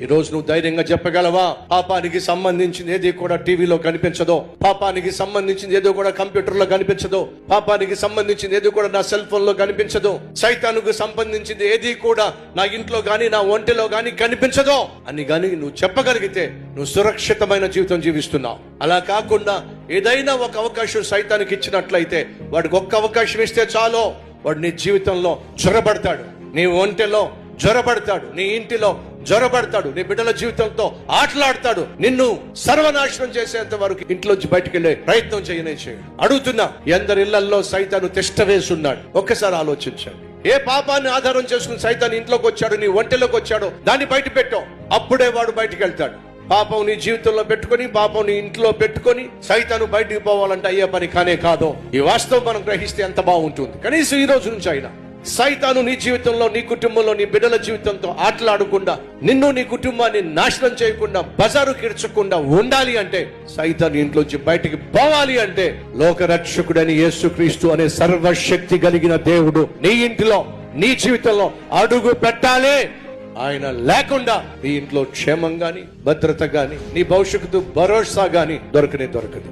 ఈ రోజు నువ్వు ధైర్యంగా చెప్పగలవా? పాపానికి సంబంధించింది ఏది కూడా టీవీలో కనిపించదు, పాపానికి సంబంధించింది ఏదో కూడా కంప్యూటర్లో కనిపించదు, పాపానికి సంబంధించింది ఏది కూడా నా సెల్ ఫోన్ లో కనిపించదు, సైతానుకు సంబంధించింది ఏది కూడా నా ఇంట్లో గాని నా ఒంటిలో గాని కనిపించదు అని గాని నువ్వు చెప్పగలిగితే నువ్వు సురక్షితమైన జీవితం జీవిస్తున్నావు. అలా కాకుండా ఏదైనా ఒక అవకాశం సైతానికి ఇచ్చినట్లయితే వాడికి ఒక్క అవకాశం ఇస్తే చాలు, వాడు నీ జీవితంలో జ్వరపడతాడు, నీ ఒంటిలో జ్వరపడతాడు, నీ ఇంటిలో జ్వరపడతాడు, నీ బిడ్డల జీవితంతో ఆటలాడతాడు, నిన్ను సర్వనాశనం చేసేంత వరకు ఇంట్లోంచి బయటకు వెళ్ళే ప్రయత్నం చేయనే చేయడు. అడుగుతున్నా, ఎందరి ఇళ్లలో సైతాను తిష్ట వేసున్నాడు? ఒక్కసారి ఆలోచించండి. ఏ పాపాన్ని ఆధారం చేసుకుని సైతాను ఇంట్లోకి వచ్చాడు, నీ ఒంటిలోకి వచ్చాడో దాన్ని బయట పెట్టావు, అప్పుడే వాడు బయటికి వెళ్తాడు. పాపం నీ జీవితంలో పెట్టుకొని, పాపం నీ ఇంట్లో పెట్టుకొని సైతాను బయటికి పోవాలంటే అయ్యే పని కానే కాదు. ఈ వాస్తవం మనం గ్రహిస్తే ఎంత బాగుంటుంది. కనీసం ఈ రోజు నుంచి అయినా సైతాను నీ జీవితంలో, నీ కుటుంబంలో, నీ బిడ్డల జీవితంతో ఆటలాడకుండా, నిన్ను నీ కుటుంబాన్ని నాశనం చేయకుండా, బజారు కిడ్చకుండా ఉండాలి అంటే, సైతాను ఇంట్లోంచి బయటికి పోవాలి అంటే, లోకరక్షకుడని యేసుక్రీస్తు అనే సర్వశక్తి కలిగిన దేవుడు నీ ఇంటిలో, నీ జీవితంలో అడుగు పెట్టాలి. ఆయన లేకుండా నీ ఇంట్లో క్షేమం గాని, భద్రత గాని, నీ భవిష్యత్తు భరోసా గాని దొరకదు.